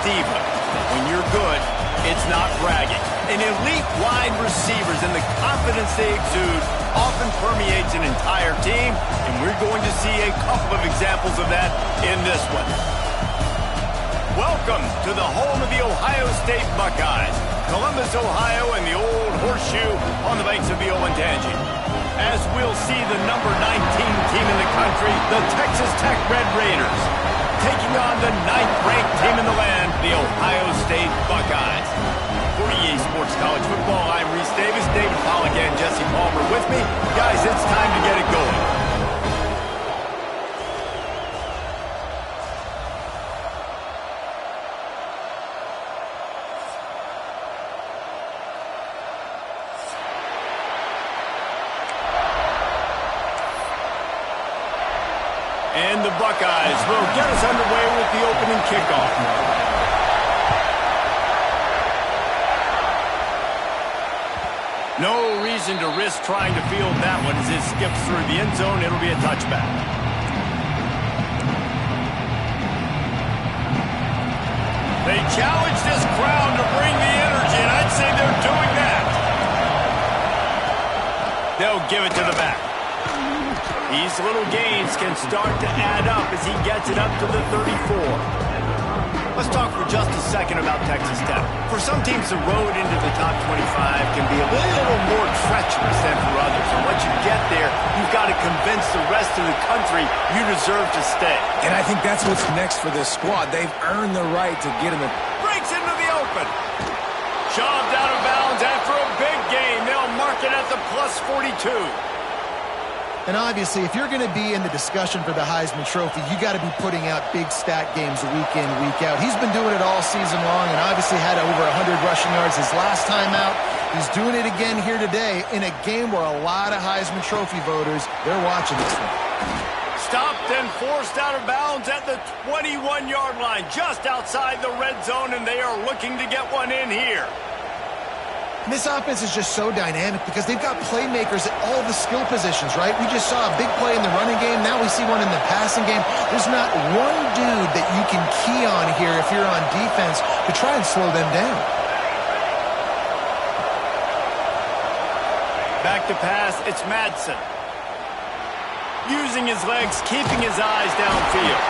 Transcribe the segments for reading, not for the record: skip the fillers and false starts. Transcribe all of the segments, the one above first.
diva. When you're good, it's not bragging. An elite wide receivers and the confidence they exude often permeates an entire team, and we're going to see a couple of examples of that in this one. Welcome to the home of the Ohio State Buckeyes, Columbus, Ohio, and the old horseshoe on the banks of the Olentangy. As we'll see the number 19 team in the country, the Texas Tech Red Raiders, taking on the 9th-ranked team in the land, the Ohio State Buckeyes. For EA Sports College Football, I'm Reese Davis, David Pollock, and Jesse Palmer with me. Guys, it's time to get it going. And the Buckeyes will get us underway with the opening kickoff. No reason to risk trying to field that one as it skips through the end zone. It'll be a touchback. They challenge this crowd to bring the energy, and I'd say they're doing that. They'll give it to the back. These little gains can start to add up as he gets it up to the 34. Let's talk for just a second about Texas Tech. For some teams, the road into the top 25 can be a little more treacherous than for others. And once you get there, you've got to convince the rest of the country you deserve to stay. And I think that's what's next for this squad. They've earned the right to get him in. Breaks into the open. Shoved out of bounds after a big gain. They'll mark it at the plus 42. And obviously, if you're going to be in the discussion for the Heisman Trophy, you got to be putting out big stat games week in, week out. He's been doing it all season long and obviously had over 100 rushing yards his last time out. He's doing it again here today in a game where a lot of Heisman Trophy voters, they're watching this one. Stopped and forced out of bounds at the 21-yard line, just outside the red zone, and they are looking to get one in here. This offense is just so dynamic because they've got playmakers at all the skill positions, right? We just saw a big play in the running game. Now we see one in the passing game. There's not one dude that you can key on here if you're on defense to try and slow them down. Back to pass, it's Madsen. Using his legs, keeping his eyes downfield.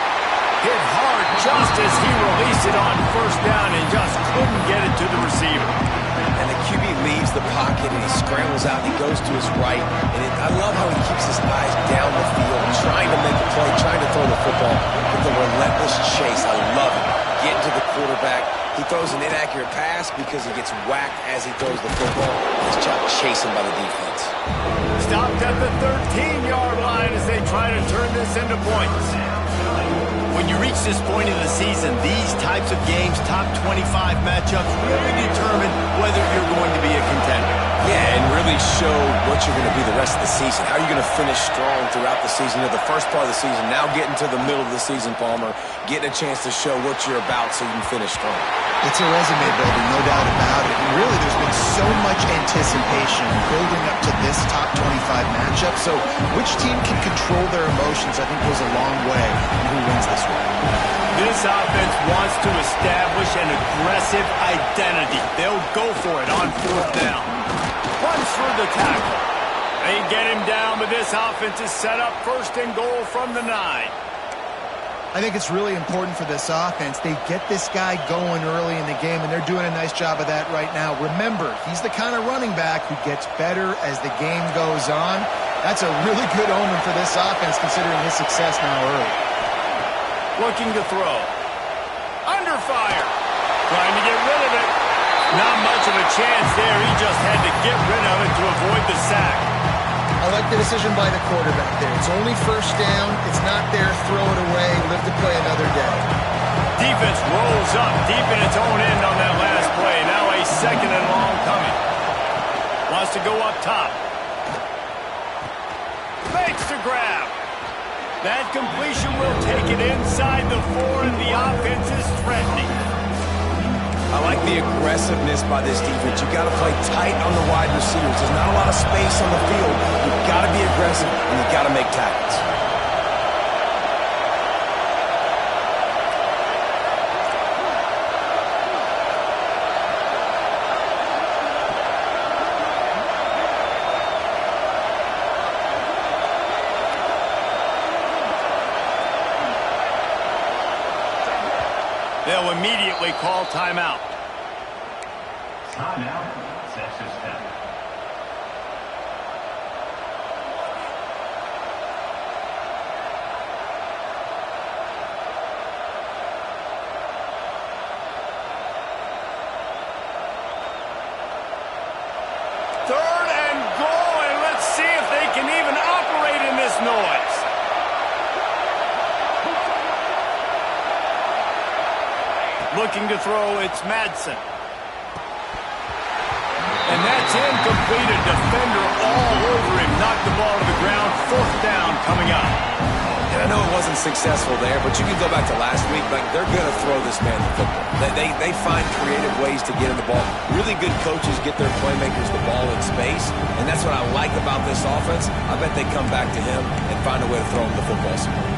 Hit hard just as he released it on first down and just couldn't get it to the receiver. And the QB leaves the pocket and he scrambles out and he goes to his right. And I love how he keeps his eyes down the field, trying to make a play, trying to throw the football with the relentless chase. I love it. Getting to the quarterback. He throws an inaccurate pass because he gets whacked as he throws the football. His job chasing by the defense. Stopped at the 13-yard line as they try to turn this into points. When you reach this point in the season, these types of games, top 25 matchups, really determine whether you're going to be a contender. Yeah, and really show what you're going to be the rest of the season. How are you going to finish strong throughout the season? You know, the first part of the season, now getting to the middle of the season, Palmer, getting a chance to show what you're about so you can finish strong. It's a resume builder, no doubt about it. And really, there's been so much anticipation building up to this top 25 matchup. So which team can control their emotions, I think, goes a long way in who wins this one. This offense wants to establish an aggressive identity. They'll go for it on fourth down. Runs through the tackle. They get him down, but this offense is set up first and goal from the 9. I think it's really important for this offense. They get this guy going early in the game, and they're doing a nice job of that right now. Remember, he's the kind of running back who gets better as the game goes on. That's a really good omen for this offense, considering his success now early. Looking to throw. Under fire. Trying to get rid of it. Not much of a chance there. He just had to get rid of it to avoid the sack. I like the decision by the quarterback there. It's only first down. It's not there. Throw it away. Live to play another day. Defense rolls up deep in its own end on that last play. Now a second and long coming. Wants to go up top. Fakes to grab. That completion will take it inside the 4, and the offense is threatening. I like the aggressiveness by this defense. You've got to play tight on the wide receivers. There's not a lot of space on the field. You've got to be aggressive, and you've got to make tackles. will immediately call timeout. Timeout. Sets a step. Third and goal, and let's see if they can even operate in this noise. Looking to throw, it's Madsen. And that's incomplete. A defender all over him. Knocked the ball to the ground. Fourth down coming up. And I know it wasn't successful there, but you can go back to last week. Like, they're going to throw this man the football. They find creative ways to get in the ball. Really good coaches get their playmakers the ball in space, and that's what I like about this offense. I bet they come back to him and find a way to throw him the football somewhere.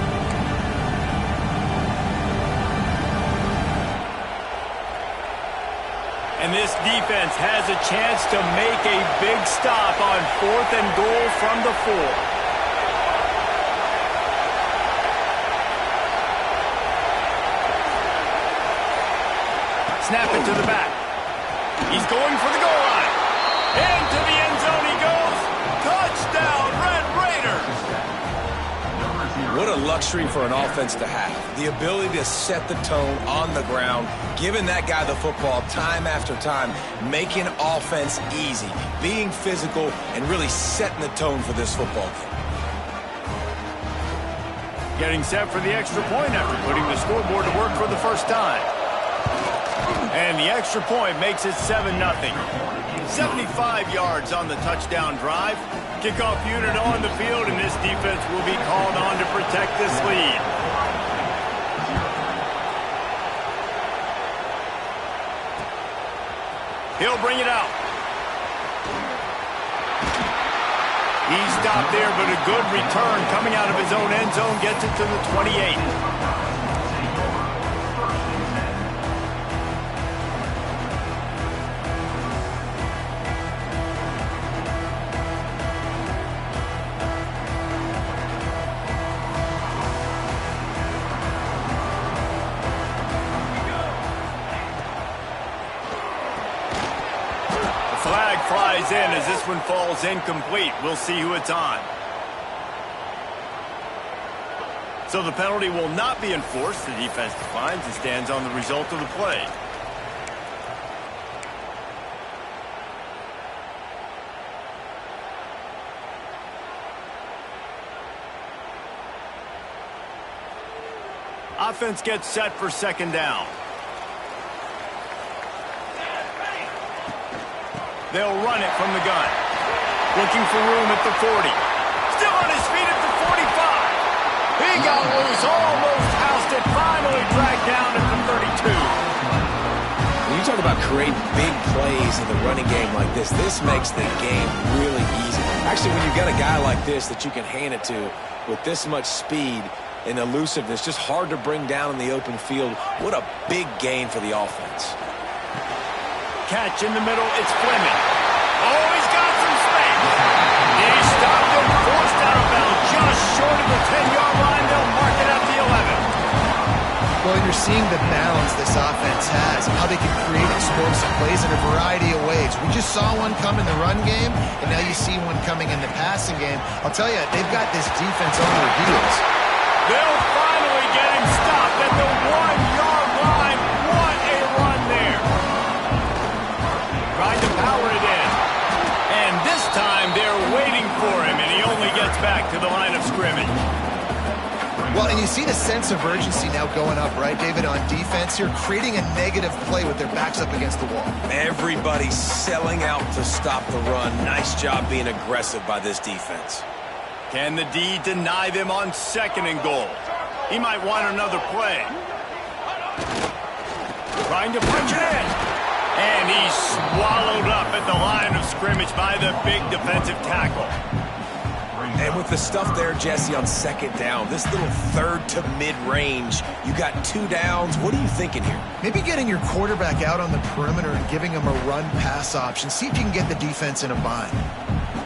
And this defense has a chance to make a big stop on fourth and goal from the 4. Snap it to the back. He's going for the goal line. Into the end zone he goes. Touchdown, Red Raiders. What a luxury for an offense to have. The ability to set the tone on the ground, giving that guy the football time after time, making offense easy, being physical, and really setting the tone for this football game. Getting set for the extra point after putting the scoreboard to work for the first time. And the extra point makes it 7-0. 75 yards on the touchdown drive. Kickoff unit on the field, and this defense will be called on to protect this lead. He'll bring it out. He stopped there, but a good return coming out of his own end zone gets it to the 28. Flies in as this one falls incomplete. We'll see who it's on. So the penalty will not be enforced. The defense defines and stands on the result of the play. Offense gets set for second down. They'll run it from the gun. Looking for room at the 40. Still on his feet at the 45. He got loose, almost housed it, finally dragged down at the 32. When you talk about creating big plays in the running game like this makes the game really easy. Actually, when you've got a guy like this that you can hand it to with this much speed and elusiveness, just hard to bring down in the open field, what a big gain for the offense. Catch in the middle, it's Fleming. Oh, he's got some space. He stopped him, forced out of bounds, just short of the 10-yard line. They'll mark it at the 11. Well, you're seeing the balance this offense has and how they can create explosive plays in a variety of ways. We just saw one come in the run game, and now you see one coming in the passing game. I'll tell you, they've got this defense on their heels. They'll finally get him stopped at the 1-yard line. What a run there. Trying to power it in. And this time they're waiting for him, and he only gets back to the line of scrimmage. Well, and you see the sense of urgency now going up, right, David, on defense here, creating a negative play with their backs up against the wall. Everybody's selling out to stop the run. Nice job being aggressive by this defense. Can the D deny them on second and goal? He might want another play. Trying to punch it in. And he's swallowed up at the line of scrimmage by the big defensive tackle. And with the stuff there, Jesse, on second down, this little third to mid-range, you got 2 downs. What are you thinking here? Maybe getting your quarterback out on the perimeter and giving him a run-pass option. See if you can get the defense in a bind.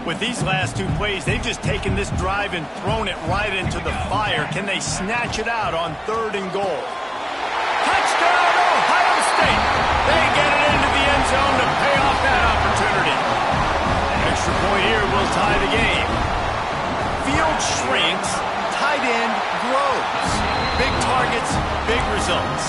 With these last 2 plays, they've just taken this drive and thrown it right into the fire. Can they snatch it out on third and goal? Touchdown, They get it into the end zone to pay off that opportunity. Extra point here will tie the game. Field shrinks, tight end grows. Big targets, big results.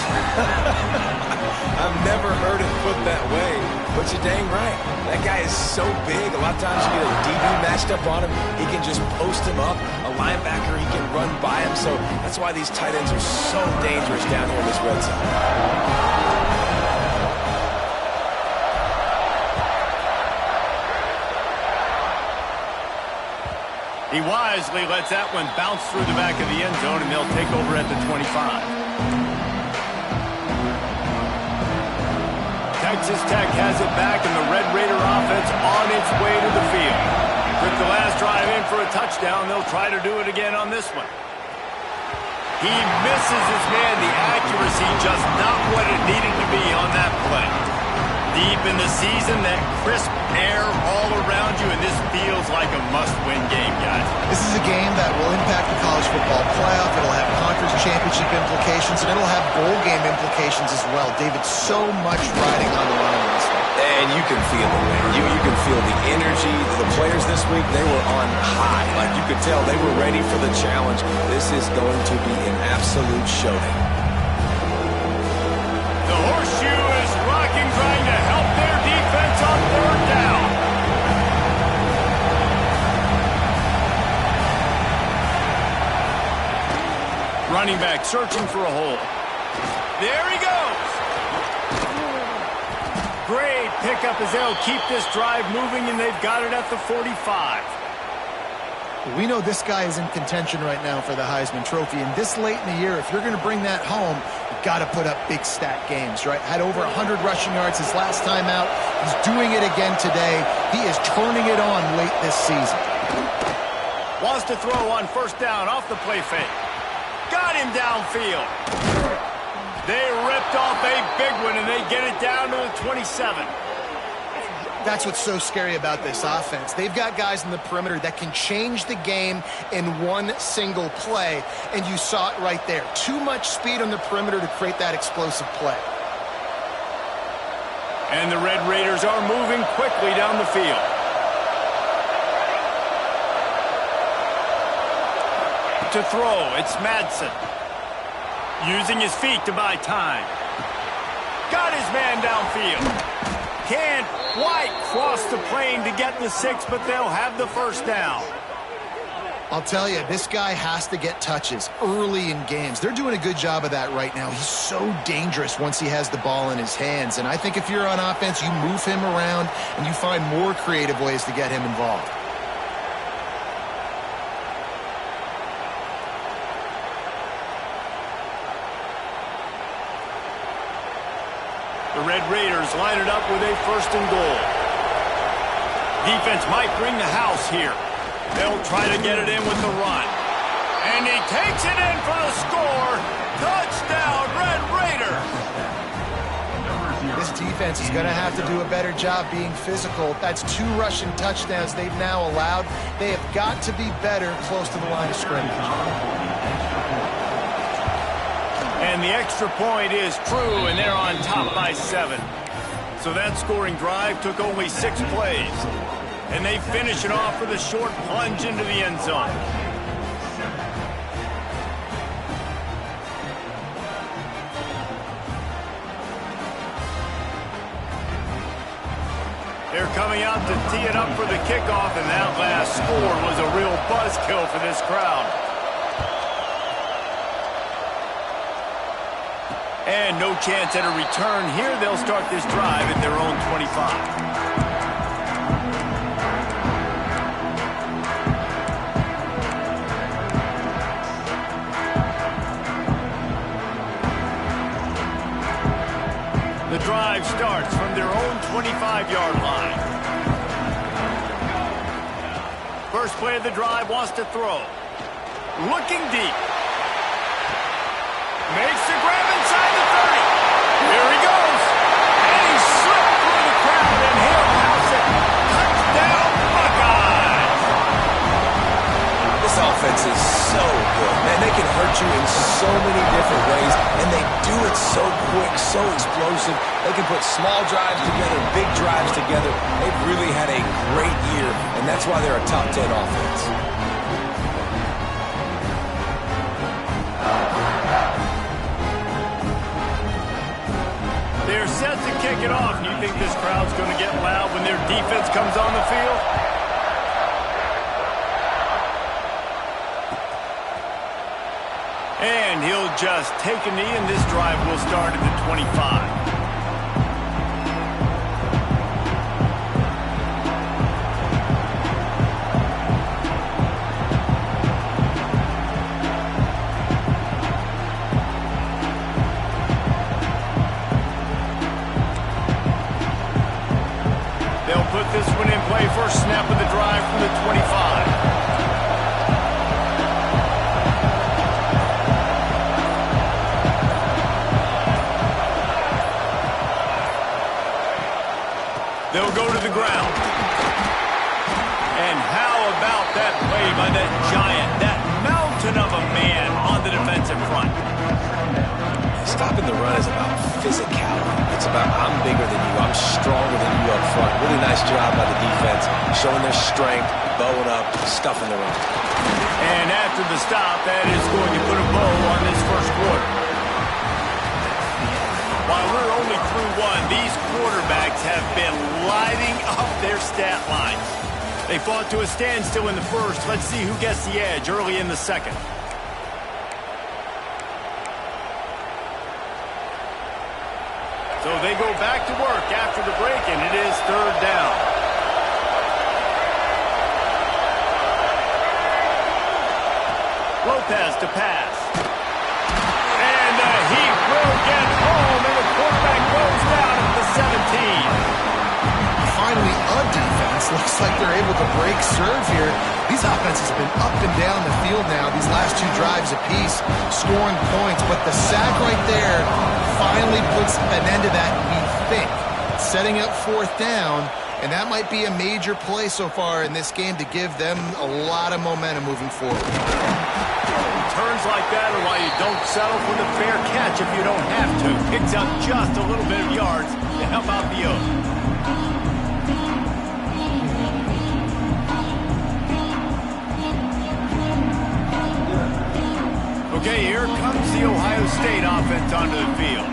I've never heard it put that way, but you're dang right. That guy is so big. A lot of times you get a DB matched up on him. He can just post him up. A linebacker, he can run by him. So that's why these tight ends are so dangerous down here in this red zone. He wisely lets that one bounce through the back of the end zone, and they'll take over at the 25. Texas Tech has it back, and the Red Raider offense on its way to the field. With the last drive in for a touchdown, they'll try to do it again on this one. He misses his man. The accuracy just not what it needed to be on that play. Deep in the season, that crisp air all around you, and this feels like a must-win game, guys. This is a game that will impact the college football playoff. It'll have conference championship implications, and it'll have bowl game implications as well. David, so much riding on the line in this one. And you can feel it, man. You can feel the energy. The players this week, they were on high. Like you could tell they were ready for the challenge. This is going to be an absolute showdown. The horseshoe is rocking, trying to help their defense on third down. Running back searching for a hole. There he goes. Great pickup as they'll keep this drive moving, and they've got it at the 45. We know this guy is in contention right now for the Heisman Trophy, and this late in the year, if you're going to bring that home, you've got to put up big stat games, right? Had over 100 rushing yards his last time out. He's doing it again today. He is turning it on late this season. Wants to throw on first down off the play fake. Got him downfield. They ripped off a big one, and they get it down to the 27. That's what's so scary about this offense. They've got guys in the perimeter that can change the game in one single play, and you saw it right there. Too much speed on the perimeter to create that explosive play. And the Red Raiders are moving quickly down the field. To throw, it's Madsen. Using his feet to buy time. Got his man downfield. Can't quite cross the plane to get the 6, but they'll have the first down. I'll tell you, this guy has to get touches early in games. They're doing a good job of that right now. He's so dangerous once he has the ball in his hands. And I think if you're on offense, you move him around and you find more creative ways to get him involved. The Red Raiders line it up with a first and goal. Defense might bring the house here. They'll try to get it in with the run. And he takes it in for the score. Touchdown, Red Raiders. This defense is going to have to do a better job being physical. That's 2 rushing touchdowns they've now allowed. They have got to be better close to the line of scrimmage. And the extra point is true, and they're on top by 7. So that scoring drive took only 6 plays. And they finish it off with a short plunge into the end zone. They're coming out to tee it up for the kickoff, and that last score was a real buzzkill for this crowd. And no chance at a return here. They'll start this drive at their own 25. The drive starts from their own 25-yard line. First play of the drive, wants to throw. Looking deep. Makes the grab inside the 30. Here he goes. And he slipped through the crowd, and he'll house it. Touchdown, Buckeyes. This offense is so good. Man, they can hurt you in so many different ways, and they do it so quick, so explosive. They can put small drives together, big drives together. They've really had a great year, and that's why they're a top 10 offense. They're set to kick it off. You think this crowd's going to get loud when their defense comes on the field? And he'll just take a knee, and this drive will start at the 25. They'll put this one in play. First snap of the drive from the 25. They'll go to the ground. And how about that play by that giant, that mountain of a man on the defensive front? Stopping the run is about physicality. It's about I'm bigger than you, I'm stronger than you up front. Really nice job by the defense, showing their strength, bowing up, stuffing the run. And after the stop, that is going to put a bow on this first quarter. While we're only through one, these quarterbacks have been lighting up their stat lines. They fought to a standstill in the first. Let's see who gets the edge early in the second. So they go back to work after the break, and it is third down. Lopez to pass. And the heat will get home, and the quarterback goes down at the 17. Finally, a defense. Looks like they're able to break serve here. These offenses have been up and down the field now, these last two drives apiece, scoring points. But the sack right there finally puts an end to that, we think. Setting up fourth down, and that might be a major play so far in this game to give them a lot of momentum moving forward. Turns like that are why you don't settle for the fair catch if you don't have to. Picks up just a little bit of yards to help out the O's. Okay, here comes the Ohio State offense onto the field.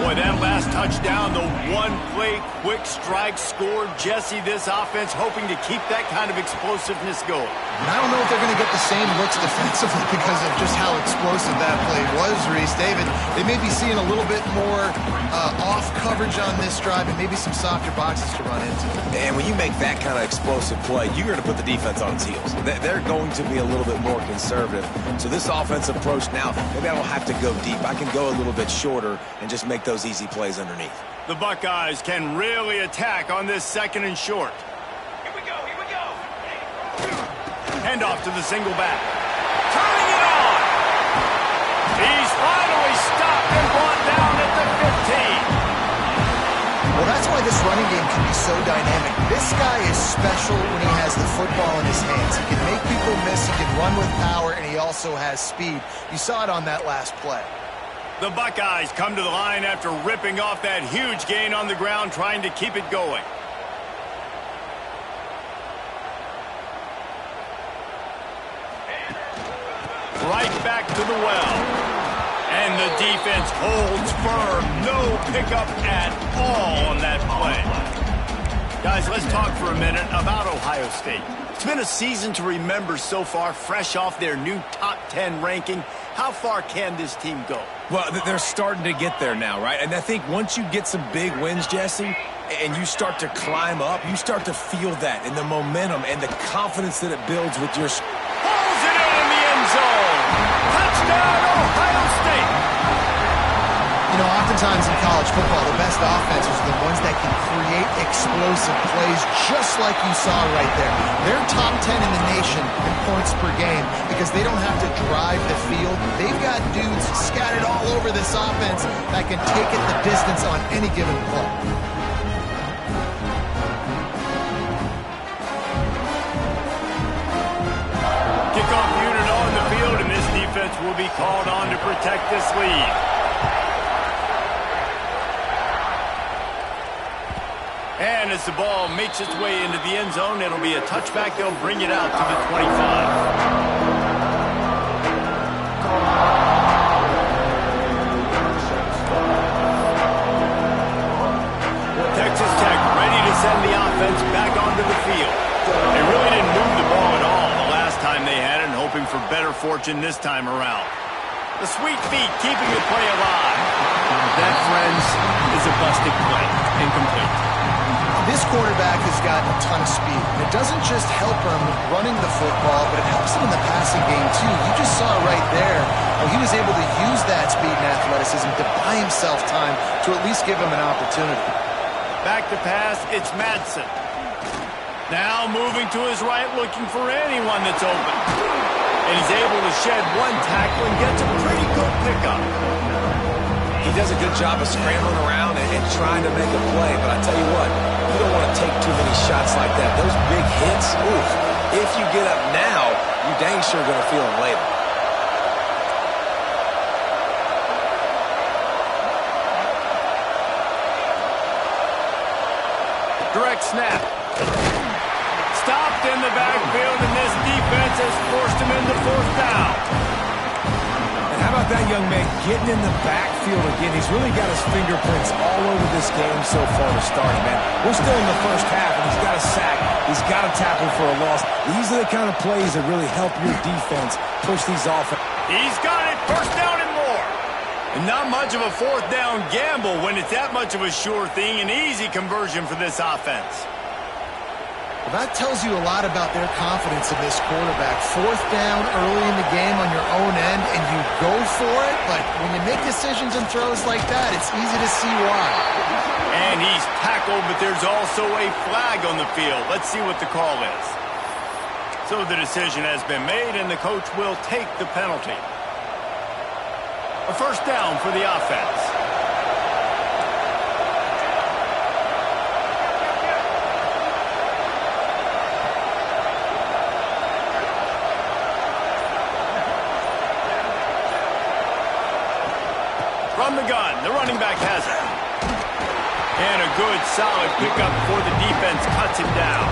Boy, that last touchdown, the one-play quick strike score. Jesse, this offense hoping to keep that kind of explosiveness going. And I don't know if they're going to get the same looks defensively because of just how explosive that play was, Reese. David, they may be seeing a little bit more off coverage on this drive and maybe some softer boxes to run into. And when you make that kind of explosive play, you're going to put the defense on its heels. They're going to be a little bit more conservative. So this offensive approach now, maybe I don't have to go deep. I can go a little bit shorter and just make those easy plays underneath. The Buckeyes can really attack on this second and short. Here we go, here we go. Hand off to the single back. Turning it on. He's finally stopped and brought down at the 15. Well, that's why this running game can be so dynamic. This guy is special when he has the football in his hands. He can make people miss, he can run with power, and he also has speed. You saw it on that last play. The Buckeyes come to the line after ripping off that huge gain on the ground, trying to keep it going. Right back to the well. And the defense holds firm. No pickup at all on that play. Guys, let's talk for a minute about Ohio State. It's been a season to remember so far, fresh off their new top 10 ranking. How far can this team go? Well, they're starting to get there now, right? And I think once you get some big wins, Jesse, and you start to climb up, you start to feel that and the momentum and the confidence that it builds with your... Pulls it in the end zone. Touchdown, Ohio State. You know, oftentimes in college football, the best offenses are the ones that can create explosive plays just like you saw right there. They're top 10 in the nation in points per game because they don't have to drive the field. They've got dudes scattered all over this offense that can take it the distance on any given play. Kickoff unit on the field, and this defense offense will be called on to protect this lead. And as the ball makes its way into the end zone, it'll be a touchback. They'll bring it out to the 25. Texas Tech ready to send the offense back onto the field. They really didn't move the ball at all the last time they had it, and hoping for better fortune this time around. The sweet feet keeping the play alive. That, friends, is a busted play. Incomplete. This quarterback has got a ton of speed. It doesn't just help him running the football, but it helps him in the passing game, too. You just saw right there how he was able to use that speed and athleticism to buy himself time to at least give him an opportunity. Back to pass, it's Madsen. Now moving to his right, looking for anyone that's open. And he's able to shed one tackle and gets a pretty good pickup. He does a good job of scrambling around and trying to make a play, but I tell you what, you don't want to take too many shots like that. Those big hits, oof, if you get up now, you dang sure going to feel them later. Direct snap. Stopped in the backfield, and this defense has forced him into fourth down. And how about that young man getting in the backfield again? He's really got his fingerprints all over this game so far to start, man. We're still in the first half, and he's got a sack. He's got a tackle for a loss. These are the kind of plays that really help your defense push these off. He's got it. First down and more. And not much of a fourth down gamble when it's that much of a sure thing. An easy conversion for this offense. Well, that tells you a lot about their confidence in this quarterback. Fourth down early in the game on your own end, and you go for it, but when you make decisions and throws like that, it's easy to see why. And he's tackled, but there's also a flag on the field. Let's see what the call is. So the decision has been made, and the coach will take the penalty. A first down for the offense. From the gun, the running back has it. And a good, solid pickup before the defense cuts him down.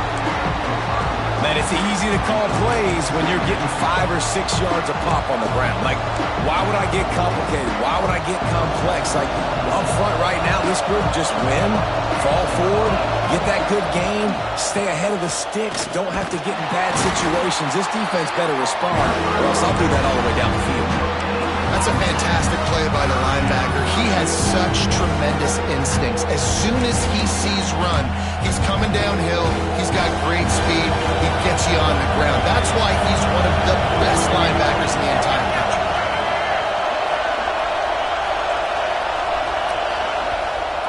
Man, it's easy to call plays when you're getting 5 or 6 yards a pop on the ground. Like, why would I get complicated? Why would I get complex? Like, up front right now, this group just win, fall forward, get that good game, stay ahead of the sticks, don't have to get in bad situations. This defense better respond, or else I'll do that all the way down the field. That's a fantastic play by the linebacker. He has such tremendous instincts. As soon as he sees run, he's coming downhill. He's got great speed. He gets you on the ground. That's why he's one of the best linebackers in the entire country.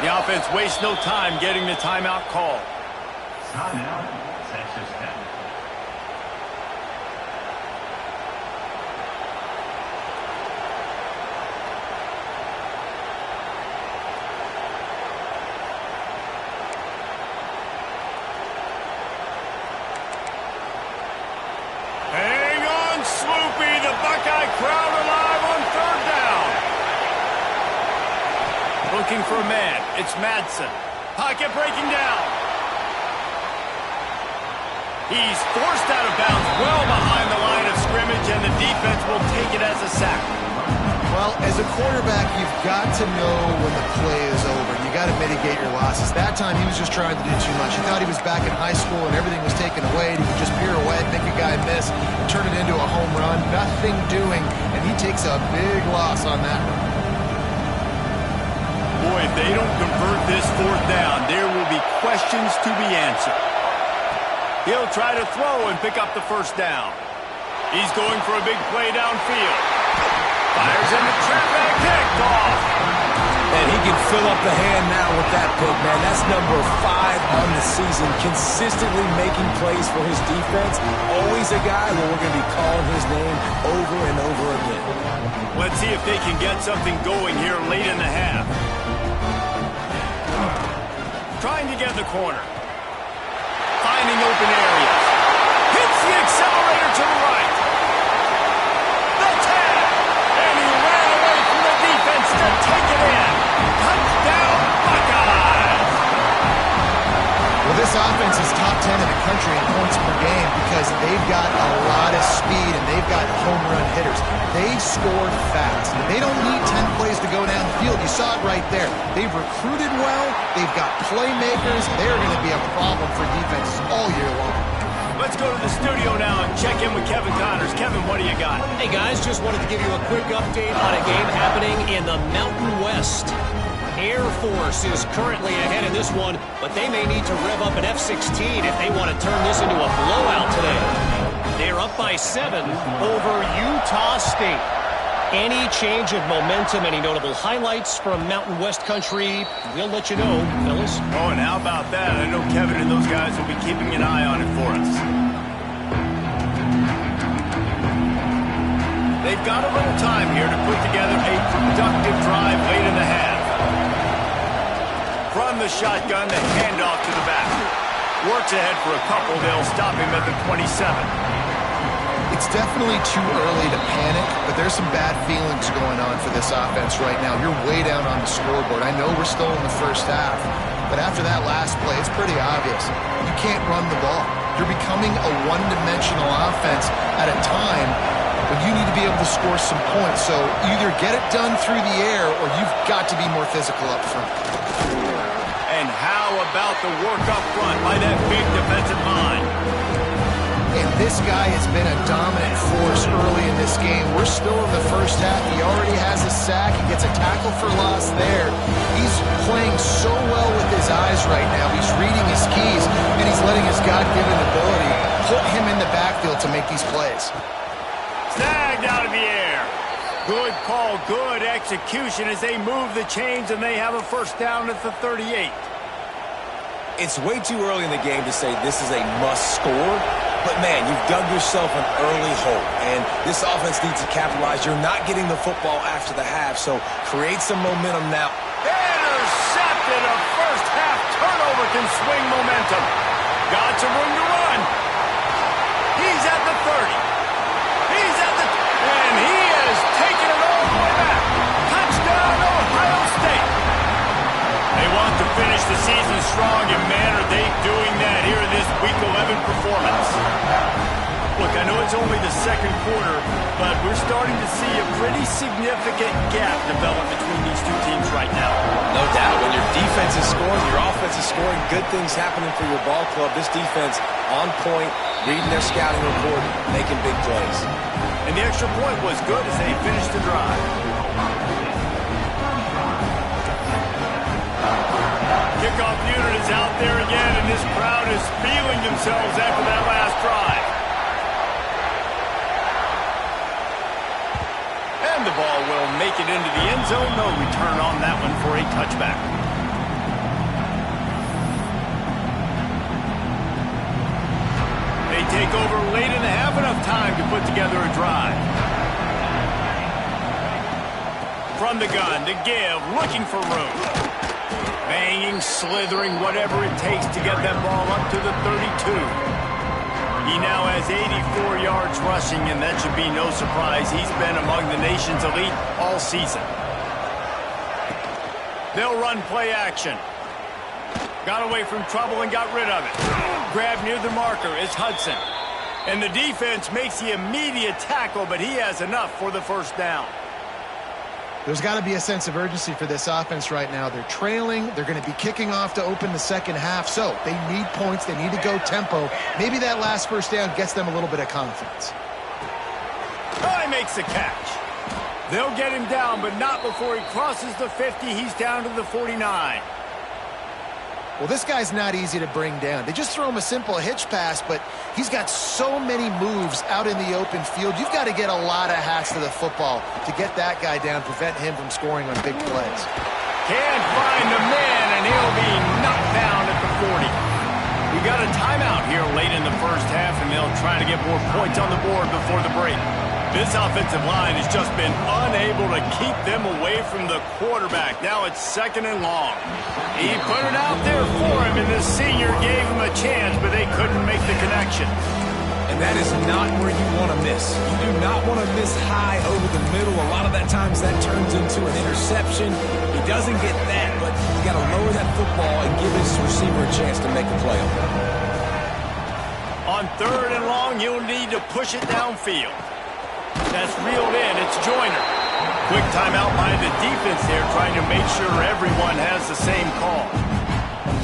The offense wastes no time getting the timeout call. Timeout, Texas Tech. The Buckeye crowd alive on third down. Looking for a man. It's Madsen. Pocket breaking down. He's forced out of bounds well behind the line of scrimmage, and the defense will take it as a sack. Well, as a quarterback, you've got to know when the play is over. You got to mitigate your losses. That time, he was just trying to do too much. He thought he was back in high school and everything was taken away. He could just pirouette, make a guy miss, and turn it into a home run. Nothing doing, and he takes a big loss on that one. Boy, if they don't convert this fourth down, there will be questions to be answered. He'll try to throw and pick up the first down. He's going for a big play downfield. Fires in the trap and picked off. And he can fill up the hand now with that pick, man. That's number 5 on the season. Consistently making plays for his defense. Always a guy that we're going to be calling his name over and over again. Let's see if they can get something going here late in the half. Trying to get the corner. Finding open areas. Hits the accelerator to the right. The tag. it in. Touchdown, Buckeyes! Well, this offense is top 10 in the country in points per game because they've got a lot of speed and they've got home run hitters. They score fast. They don't need 10 plays to go down the field. You saw it right there. They've recruited well. They've got playmakers. They're going to be a problem for defenses all year long. Let's go to the studio now and check in with Kevin Connors. Kevin, what do you got? Hey, guys, just wanted to give you a quick update on a game happening in the Mountain West. Air Force is currently ahead in this one, but they may need to rev up an F-16 if they want to turn this into a blowout today. They're up by 7 over Utah State. Any change of momentum, any notable highlights from Mountain West country, we'll let you know, fellas. Oh, and how about that? I know Kevin and those guys will be keeping an eye on it for us. They've got a little time here to put together a productive drive late in the half. From the shotgun, the handoff to the back. Works ahead for a couple. They'll stop him at the 27. It's definitely too early to panic, but there's some bad feelings going on for this offense right now. You're way down on the scoreboard. I know we're still in the first half, but after that last play, it's pretty obvious. You can't run the ball. You're becoming a one-dimensional offense at a time when you need to be able to score some points. So either get it done through the air or you've got to be more physical up front. And how about the work up front by that big defensive line? And this guy has been a dominant force early in this game. We're still in the first half. He already has a sack. He gets a tackle for loss there. He's playing so well with his eyes right now. He's reading his keys, and he's letting his God-given ability put him in the backfield to make these plays. Snagged out of the air. Good call, good execution as they move the chains and they have a first down at the 38. It's way too early in the game to say this is a must score, but man, you've dug yourself an early hole, and this offense needs to capitalize. You're not getting the football after the half, so create some momentum now. Intercepted. A first half turnover can swing momentum. Got some room to run. He's at the 30. He's at the... And he has taken it all the way back. Touchdown, Ohio State. They want to finish the season strong, and man, are they doing that here in this Week 11 performance. Look, I know it's only the second quarter, but we're starting to see a pretty significant gap develop between these two teams right now. No doubt. When your defense is scoring, your offense is scoring, good things happening for your ball club. This defense on point, reading their scouting report, making big plays. And the extra point was good as they finished the drive. Kickoff unit is out there again, and this crowd is feeling themselves after that last drive. And the ball will make it into the end zone. No return on that one for a touchback. They take over late in the half, enough time to put together a drive. From the gun to give, looking for room. Banging, slithering, whatever it takes to get that ball up to the 32. He now has 84 yards rushing, and that should be no surprise. He's been among the nation's elite all season. They'll run play action. Got away from trouble and got rid of it. Grab near the marker is Hudson. And the defense makes the immediate tackle, but he has enough for the first down. There's got to be a sense of urgency for this offense right now. They're trailing. They're going to be kicking off to open the second half. So they need points. They need to go tempo. Maybe that last first down gets them a little bit of confidence. Oh, he makes the catch. They'll get him down, but not before he crosses the 50. He's down to the 49. Well, this guy's not easy to bring down. They just throw him a simple hitch pass, but he's got so many moves out in the open field. You've got to get a lot of hats to the football to get that guy down, prevent him from scoring on big plays. Can't find the man, and he'll be knocked down at the 40. We got a timeout here late in the first half, and they'll try to get more points on the board before the break. This offensive line has just been unable to keep them away from the quarterback. Now it's second and long. He put it out there for him, and the senior gave him a chance, but they couldn't couldn't make the connection. And that is not where you want to miss. You do not want to miss high over the middle. A lot of that times that turns into an interception. He doesn't get that, but you got to lower that football and give his receiver a chance to make a play on it. On 3rd and long, you'll need to push it downfield. That's reeled in. It's Joyner. Quick timeout by the defense there, trying to make sure everyone has the same call.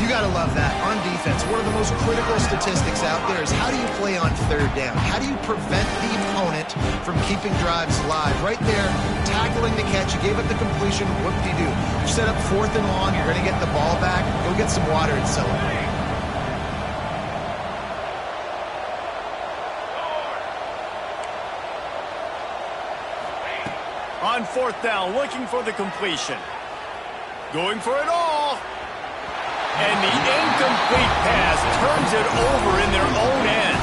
You got to love that. On defense, one of the most critical statistics out there is how do you play on 3rd down? How do you prevent the opponent from keeping drives alive? Right there, tackling the catch. You gave up the completion. What do? You set up 4th and long. You're going to get the ball back. Go get some water and celebrate. On 4th down, looking for the completion. Going for it all. And the incomplete pass turns it over in their own end.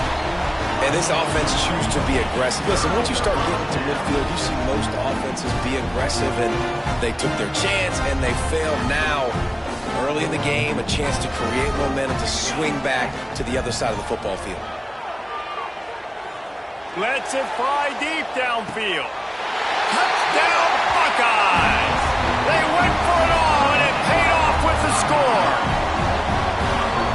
And this offense chooses to be aggressive. Listen, once you start getting to midfield, you see most offenses be aggressive, and they took their chance, and they failed. Now, early in the game, a chance to create momentum to swing back to the other side of the football field. Lets it fly deep downfield. Touchdown, Buckeyes! They went for it all, and it paid off with the score.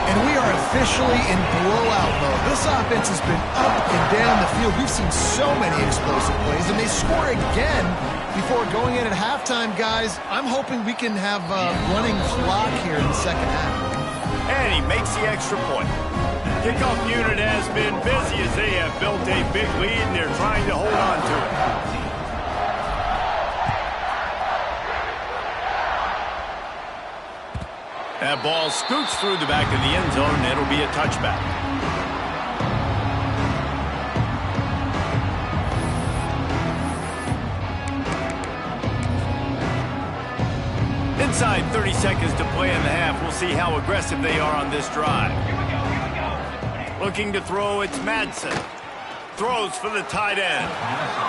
And we are officially in blowout mode. This offense has been up and down the field. We've seen so many explosive plays, and they score again before going in at halftime, guys. I'm hoping we can have a running clock here in the second half. And he makes the extra point. Kickoff unit has been busy as they have built a big lead, and they're trying to hold on to it. That ball scoots through the back of the end zone, and it'll be a touchback. Inside 30 seconds to play in the half. We'll see how aggressive they are on this drive. Looking to throw, it's Madsen. Throws for the tight end.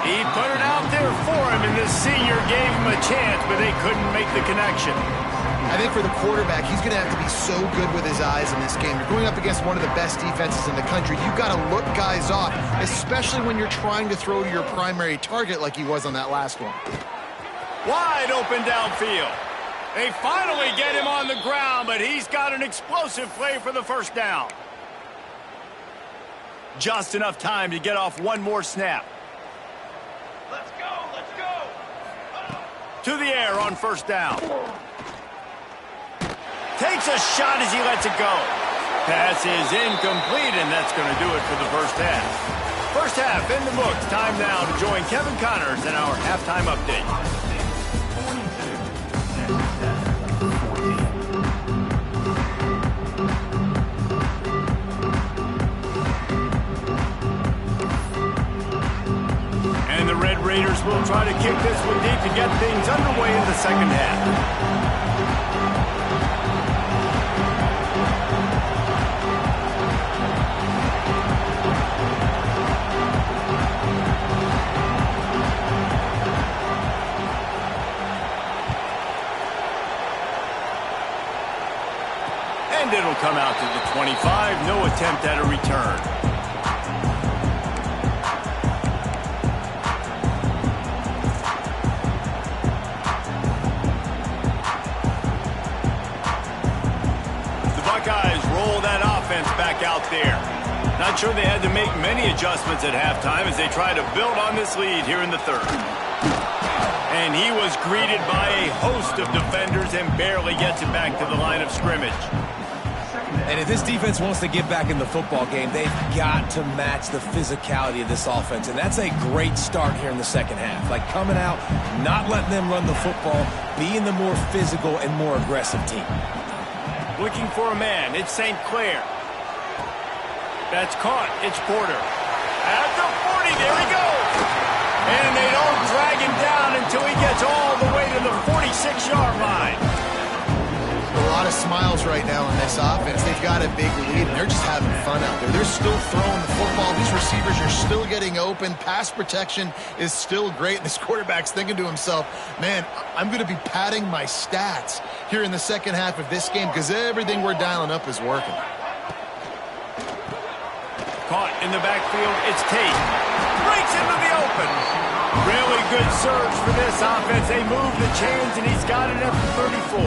He put it out there for him, and this senior gave him a chance, but they couldn't make the connection. I think for the quarterback, he's going to have to be so good with his eyes in this game. You're going up against one of the best defenses in the country. You've got to look guys off, especially when you're trying to throw to your primary target like he was on that last one. Wide open downfield. They finally get him on the ground, but he's got an explosive play for the first down. Just enough time to get off one more snap. Let's go, let's go. To the air on first down. Takes a shot as he lets it go. Pass is incomplete, and that's going to do it for the first half. First half in the books. Time now to join Kevin Connors in our halftime update. And the Red Raiders will try to kick this one deep to get things underway in the second half. And it'll come out to the 25. No attempt at a return. The Buckeyes roll that offense back out there. Not sure they had to make many adjustments at halftime as they try to build on this lead here in the third. And he was greeted by a host of defenders and barely gets it back to the line of scrimmage. And if this defense wants to get back in the football game, they've got to match the physicality of this offense. And that's a great start here in the second half. Like coming out, not letting them run the football, being the more physical and more aggressive team. Looking for a man. It's St. Clair. That's caught. It's Porter. At the 40. There he goes. And they don't drag him down until he gets all the way to the 46-yard line. A lot of smiles right now on this offense. They've got a big lead, and they're just having fun out there. They're still throwing the football. These receivers are still getting open. Pass protection is still great. This quarterback's thinking to himself, man, I'm going to be padding my stats here in the second half of this game because everything we're dialing up is working. Caught in the backfield, it's Tate. Breaks into the open. Really good surge for this offense. They move the chains, and he's got it at the 34.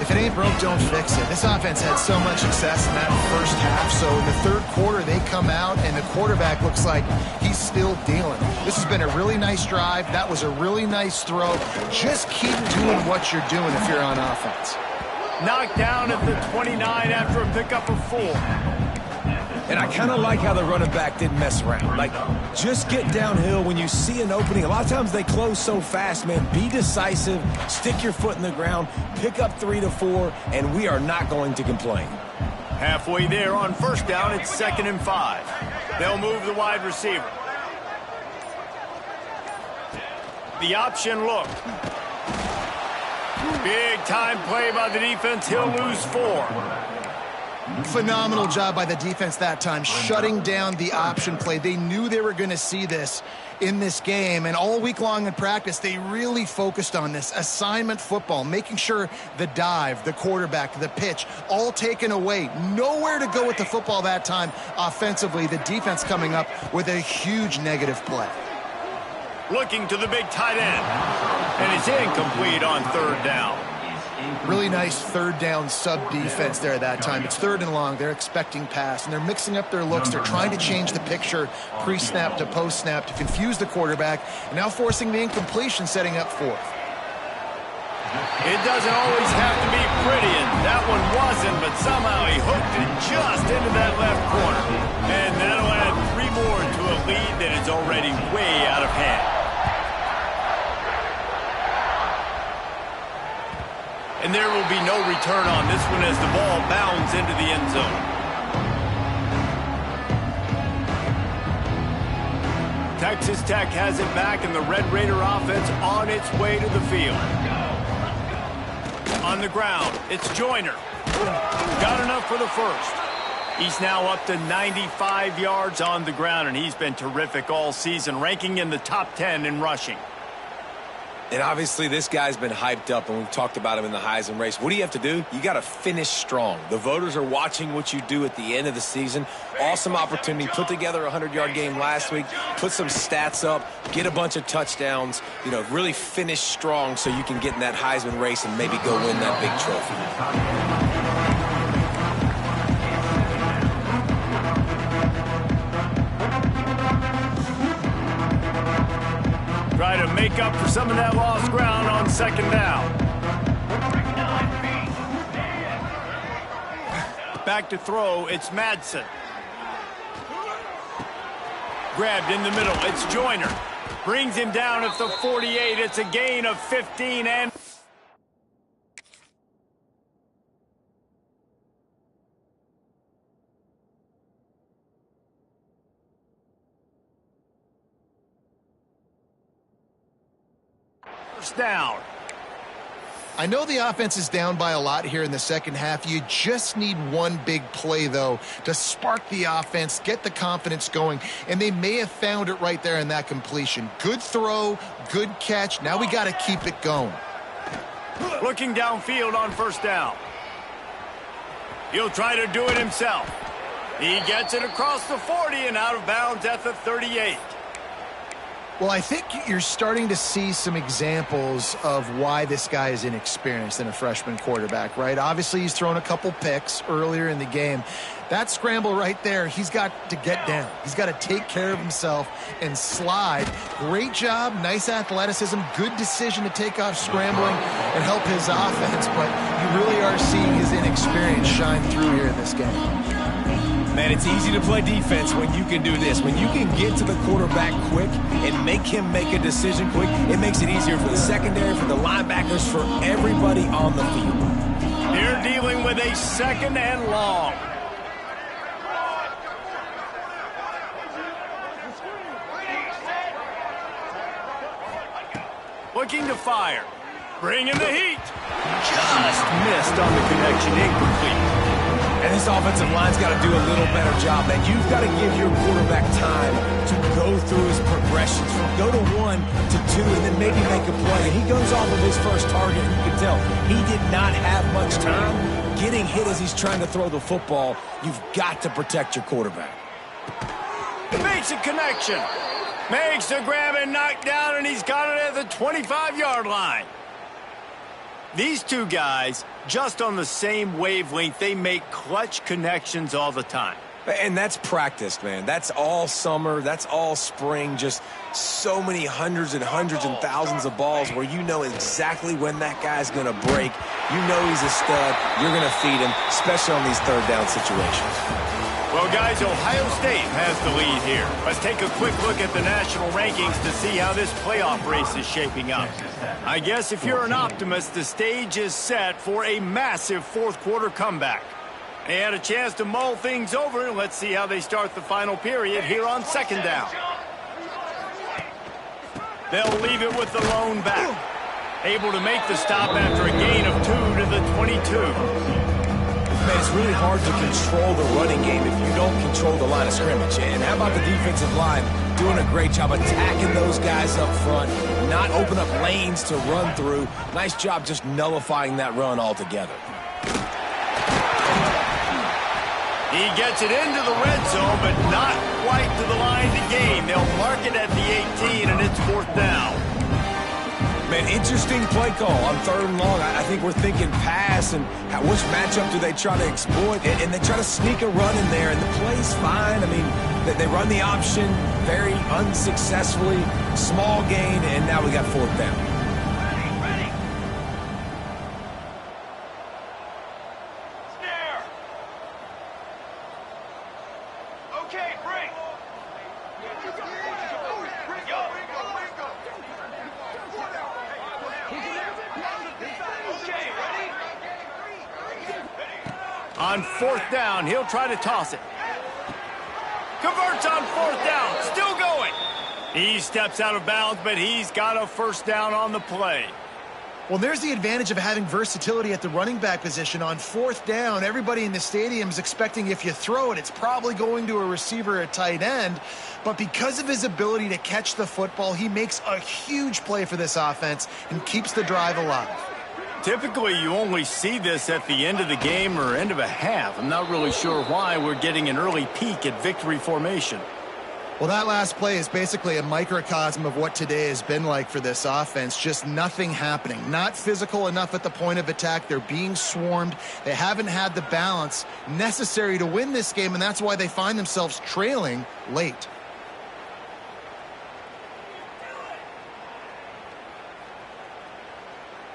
If it ain't broke, don't fix it. This offense had so much success in that first half, so in the third quarter they come out and the quarterback looks like he's still dealing. This has been a really nice drive. That was a really nice throw. Just keep doing what you're doing if you're on offense. Knocked down at the 29 after a pickup of 4. And I kind of like how the running back didn't mess around. Like, just get downhill when you see an opening. A lot of times they close so fast, man. Be decisive, stick your foot in the ground, pick up 3 to 4, and we are not going to complain. Halfway there on first down, it's 2nd and 5. They'll move the wide receiver. The option look. Big time play by the defense. He'll lose 4. Phenomenal job by the defense that time, shutting down the option play. They knew they were going to see this in this game, and all week long in practice, they really focused on this assignment football, making sure the dive, the quarterback, the pitch, all taken away. Nowhere to go with the football that time offensively. The defense coming up with a huge negative play. Looking to the big tight end, and it's incomplete on 3rd down. Really nice 3rd down sub-defense there that time. It's 3rd and long. They're expecting pass, and they're mixing up their looks. They're trying to change the picture pre-snap to post-snap to confuse the quarterback, and now forcing the incompletion, setting up 4th. It doesn't always have to be pretty, and that one wasn't, but somehow he hooked it just into that left corner. And that'll add 3 more to a lead that is already way out of hand. And there will be no return on this one as the ball bounds into the end zone. Texas Tech has it back, and the Red Raider offense on its way to the field. On the ground, it's Joyner. Got enough for the first. He's now up to 95 yards on the ground, and he's been terrific all season, ranking in the top 10 in rushing. And obviously this guy's been hyped up, and we've talked about him in the Heisman race. What do you have to do? You got to finish strong. The voters are watching what you do at the end of the season. Awesome opportunity. Put together a 100-yard game last week. Put some stats up. Get a bunch of touchdowns. You know, really finish strong so you can get in that Heisman race and maybe go win that big trophy. Try to make up for some of that lost ground on 2nd down. Back to throw, it's Madsen. Grabbed in the middle, it's Joyner. Brings him down at the 48. It's a gain of 15 and... down. I know the offense is down by a lot here in the second half. You just need one big play, though, to spark the offense, get the confidence going, and they may have found it right there in that completion. Good throw, good catch. Now we got to keep it going. Looking downfield on 1st down. He'll try to do it himself. He gets it across the 40 and out of bounds at the 38. Well, I think you're starting to see some examples of why this guy is inexperienced in a freshman quarterback, right? Obviously, he's thrown a couple picks earlier in the game. That scramble right there, he's got to get down. He's got to take care of himself and slide. Great job, nice athleticism, good decision to take off scrambling and help his offense, but you really are seeing his inexperience shine through here in this game. Man, it's easy to play defense when you can do this. When you can get to the quarterback quick and make him make a decision quick, it makes it easier for the secondary, for the linebackers, for everybody on the field. They're dealing with a 2nd and long. Looking to fire. Bringing the heat. Just missed on the connection. Incomplete. And this offensive line's got to do a little better job, man. You've got to give your quarterback time to go through his progressions, from go to 1 to 2, and then maybe make a play. And he goes off of his first target. You can tell he did not have much time. getting hit as he's trying to throw the football. You've got to protect your quarterback. Makes a connection. Makes the grab and knock down, and he's got it at the 25-yard line. These two guys, just on the same wavelength, they make clutch connections all the time. And that's practiced, man. That's all summer. That's all spring. Just so many hundreds and thousands of balls where you know exactly when that guy's going to break. You know he's a stud. You're going to feed him, especially on these third down situations. Well, guys, Ohio State has the lead here. Let's take a quick look at the national rankings to see how this playoff race is shaping up. I guess if you're an optimist, the stage is set for a massive fourth-quarter comeback. They had a chance to mull things over. Let's see how they start the final period here on second down. They'll leave it with the lone back. Able to make the stop after a gain of 2 to the 22. Man, it's really hard to control the running game if you don't control the line of scrimmage. And how about the defensive line doing a great job attacking those guys up front, not open up lanes to run through. Nice job just nullifying that run altogether. He gets it into the red zone, but not quite to the line to gain. They'll mark it at the 18, and it's fourth down. Man, interesting play call on third and long. I think we're thinking pass, and which matchup do they try to exploit? And they try to sneak a run in there, and the play's fine. I mean, they run the option very unsuccessfully, small gain, and now we got fourth down. Ready. Snare. Okay, break. On fourth down, he'll try to toss it. Converts on fourth down, still going. He steps out of bounds, but he's got a first down on the play. Well, there's the advantage of having versatility at the running back position. On fourth down, everybody in the stadium is expecting if you throw it, it's probably going to a receiver at tight end. But because of his ability to catch the football, he makes a huge play for this offense and keeps the drive alive. Typically, you only see this at the end of the game or end of a half. I'm not really sure why we're getting an early peek at victory formation. Well, that last play is basically a microcosm of what today has been like for this offense. Just nothing happening. Not physical enough at the point of attack. They're being swarmed. They haven't had the balance necessary to win this game, and that's why they find themselves trailing late.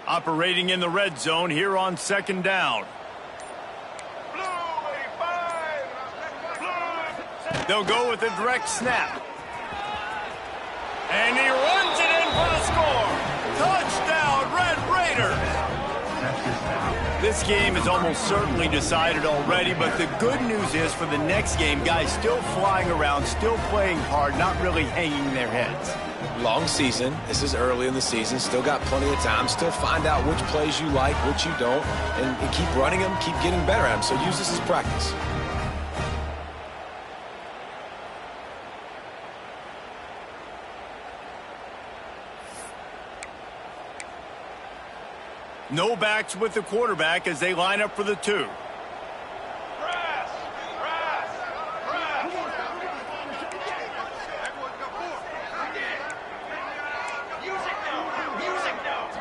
Operating in the red zone here on second down. They'll go with a direct snap. And he runs it in for the score. Touchdown, Red Raiders. This game is almost certainly decided already, but the good news is for the next game, guys still flying around, still playing hard, not really hanging their heads. Long season. This is early in the season. Still got plenty of time. Still find out which plays you like, which you don't, and keep running them, keep getting better at them. So use this as practice. No backs with the quarterback as they line up for the 2. Press. Music now.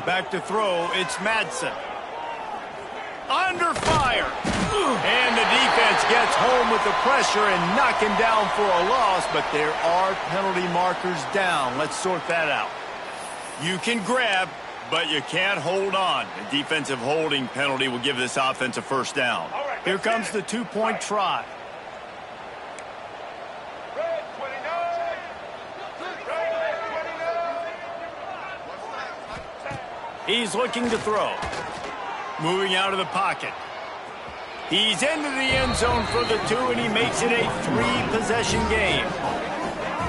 Back to throw, it's Madsen. Under fire. And the defense gets home with the pressure and knock him down for a loss, but there are penalty markers down. Let's sort that out. You can grab, but you can't hold on. A defensive holding penalty will give this offense a first down. Here comes the 2-point try. Red 29. He's looking to throw. Moving out of the pocket. He's into the end zone for the 2, and he makes it a 3-possession game.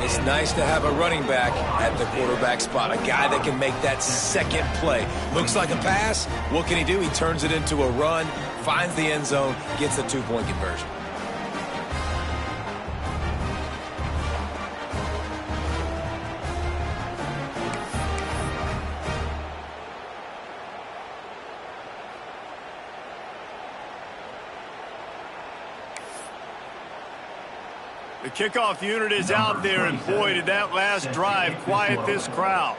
It's nice to have a running back at the quarterback spot, a guy that can make that second play. Looks like a pass. What can he do? He turns it into a run, finds the end zone, gets a 2-point conversion. The kickoff unit is out there, and boy, did that last drive quiet this crowd.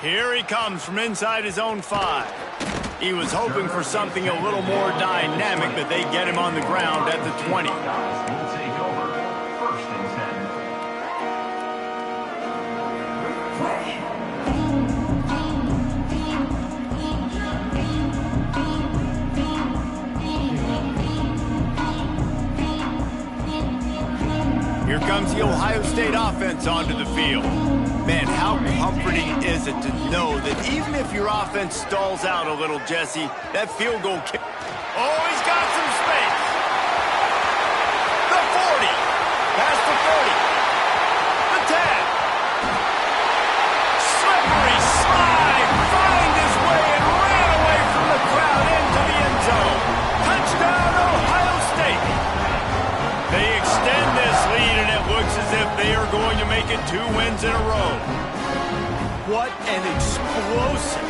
Here he comes from inside his own 5. He was hoping for something a little more dynamic, but they get him on the ground at the 20. Will take over. First and 10. Here comes the Ohio State offense onto the field. Man, how comforting is it to know that even if your offense stalls out a little, Jesse, that field goal kick... Oh, he's got some space. The 40. Past the 30. The 10. Slippery slide. Find his way and ran away from the crowd into the end zone. Touchdown, Ohio State. They extend this lead, and it looks as if they are going to make it 2 wins in a row. What an explosive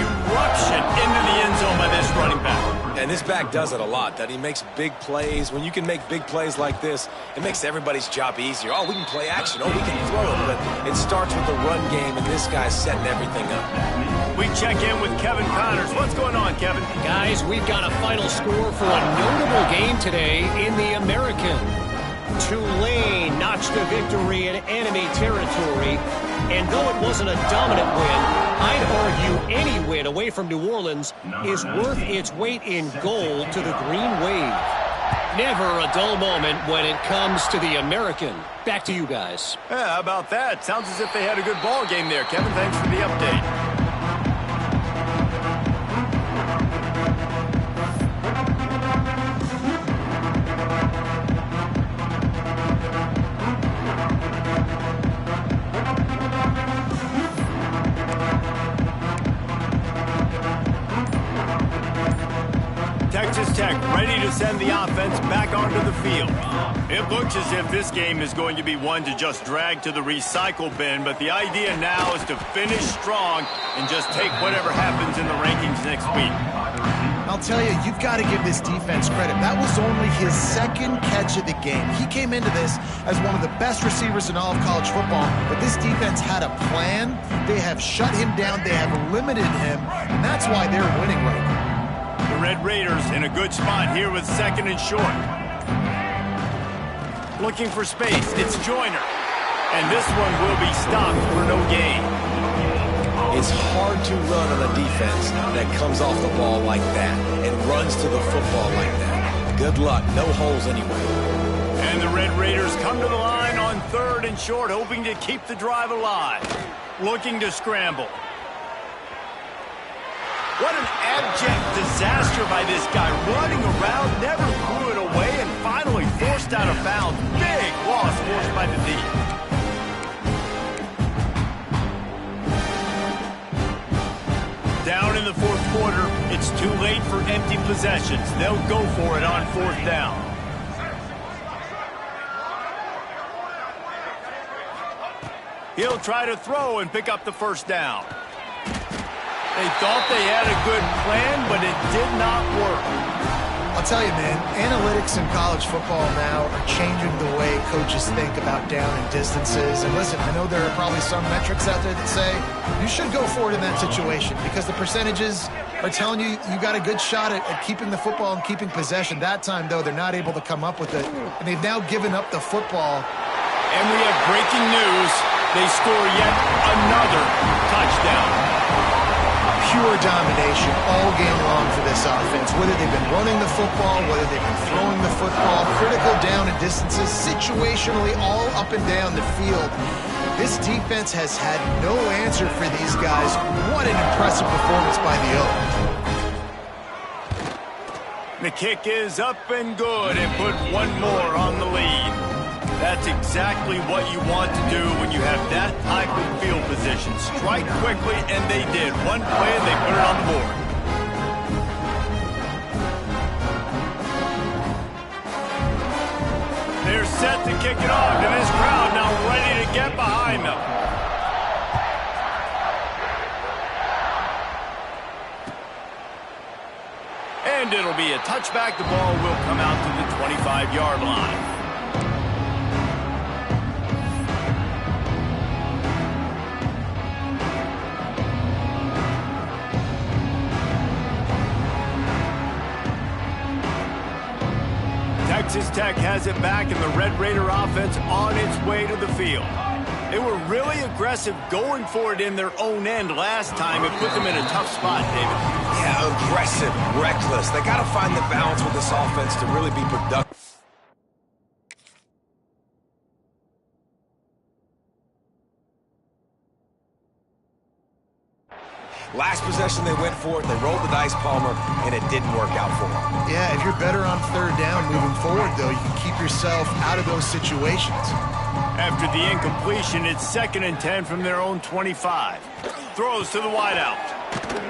eruption into the end zone by this running back. And this back does it a lot, that he makes big plays. When you can make big plays like this, it makes everybody's job easier. Oh, we can play action. Oh, we can throw it. But it starts with the run game, and this guy's setting everything up. We check in with Kevin Connors. What's going on, Kevin? Guys, we've got a final score for a notable game today in the American. Tulane notched a victory in enemy territory, and though it wasn't a dominant win, I'd argue any win away from New Orleans is worth its weight in gold to the Green Wave. Never a dull moment when it comes to the American. Back to you guys. Yeah, how about that? Sounds as if they had a good ball game there. Kevin, thanks for the update. Texas Tech ready to send the offense back onto the field. It looks as if this game is going to be one to just drag to the recycle bin, but the idea now is to finish strong and just take whatever happens in the rankings next week. I'll tell you, you've got to give this defense credit. That was only his 2nd catch of the game. He came into this as one of the best receivers in all of college football, but this defense had a plan. They have shut him down. They have limited him, and that's why they're winning right now. The Red Raiders in a good spot here with 2nd and short. Looking for space, it's Joyner. And this one will be stopped for no gain. It's hard to run on a defense that comes off the ball like that and runs to the football like that. Good luck, no holes anyway. And the Red Raiders come to the line on 3rd and short, hoping to keep the drive alive. Looking to scramble. What an abject disaster by this guy, running around, never threw it away, and finally forced out of bounds. Big loss forced by the D. Down in the 4th quarter, it's too late for empty possessions. They'll go for it on 4th down. He'll try to throw and pick up the 1st down. They thought they had a good plan, but it did not work. I'll tell you, man, analytics in college football now are changing the way coaches think about down and distances. And listen, I know there are probably some metrics out there that say you should go for it in that situation because the percentages are telling you you got a good shot at keeping the football and keeping possession. That time, though, they're not able to come up with it. And they've now given up the football. And we have breaking news. They score yet another touchdown. Pure domination all game long for this offense. Whether they've been running the football, whether they've been throwing the football, critical down and distances, situationally all up and down the field. This defense has had no answer for these guys. What an impressive performance by the Oak. The kick is up and good and put one more on the lead. That's exactly what you want to do when you have that type of field position. Strike quickly, and they did. One play, and they put it on the board. set to kick it off, and this crowd now ready to get behind them. And it'll be a touchback. The ball will come out to the 25-yard line. Texas Tech has it back, and the Red Raider offense on its way to the field. They were really aggressive going for it in their own end last time. It put them in a tough spot, David. Yeah, aggressive, reckless. They got to find the balance with this offense to really be productive. Last possession they went for it, they rolled the dice, Palmer, and it didn't work out for them. Yeah, if you're better on third down moving forward, though, you can keep yourself out of those situations. After the incompletion, it's 2nd and 10 from their own 25. Throws to the wideout.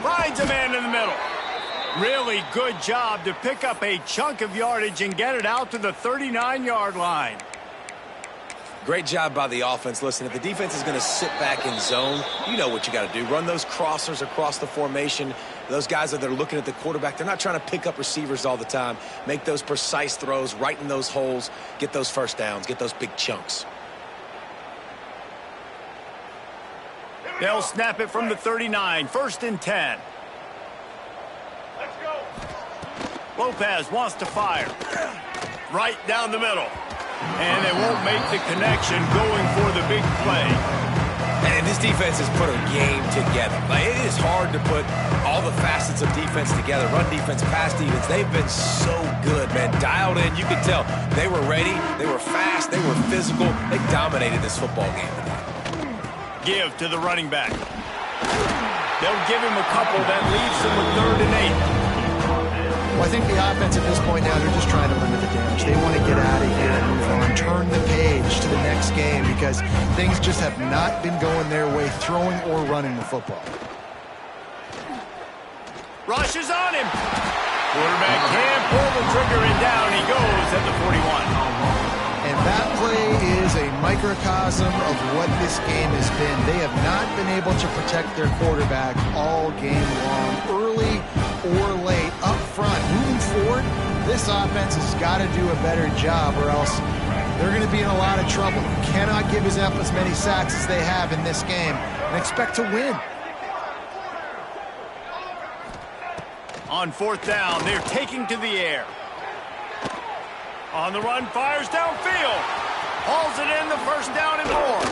Finds a man in the middle. Really good job to pick up a chunk of yardage and get it out to the 39-yard line. Great job by the offense. Listen, if the defense is going to sit back in zone, you know what you got to do. Run those crossers across the formation. Those guys that are looking at the quarterback, they're not trying to pick up receivers all the time. Make those precise throws, right in those holes, get those first downs, get those big chunks. They'll snap it from the 39, 1st and 10. Let's go. Lopez wants to fire. Right down the middle. And they won't make the connection going for the big play. And this defense has put a game together. Like, it is hard to put all the facets of defense together. Run defense, pass defense. They've been so good, man. Dialed in. You could tell they were ready. They were fast. They were physical. They dominated this football game today. Give to the running back. They'll give him a couple. That leaves them with 3rd and 8. Well, I think the offense at this point now, they're just trying to limit the damage. They want to get out of here and move on, turn the page to the next game because things just have not been going their way, throwing or running the football. Rush is on him. Quarterback can't pull the trigger, and down he goes at the 41. And that play is a microcosm of what this game has been. They have not been able to protect their quarterback all game long, early or late, up front. Moving forward, this offense has got to do a better job or else they're going to be in a lot of trouble. You cannot give up as many sacks as they have in this game and expect to win. On 4th down, they're taking to the air. On the run, fires downfield. Hauls it in, the 1st down and more.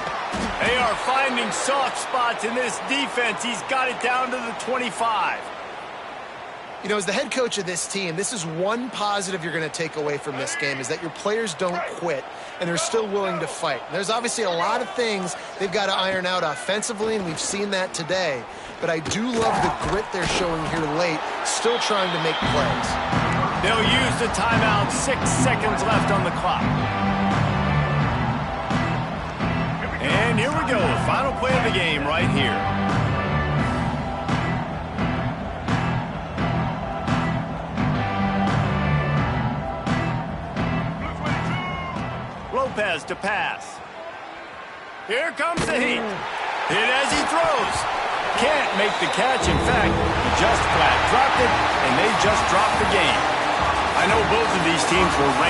They are finding soft spots in this defense. He's got it down to the 25. You know, as the head coach of this team, this is one positive you're going to take away from this game is that your players don't quit and they're still willing to fight. There's obviously a lot of things they've got to iron out offensively, and we've seen that today. But I do love the grit they're showing here late, still trying to make plays. They'll use the timeout. 6 seconds left on the clock. And here we go. Final play of the game right here. Lopez to pass. Here comes the heat. Hit as he throws. Can't make the catch. In fact, just flat dropped it, and they just dropped the game. I know both of these teams were ranked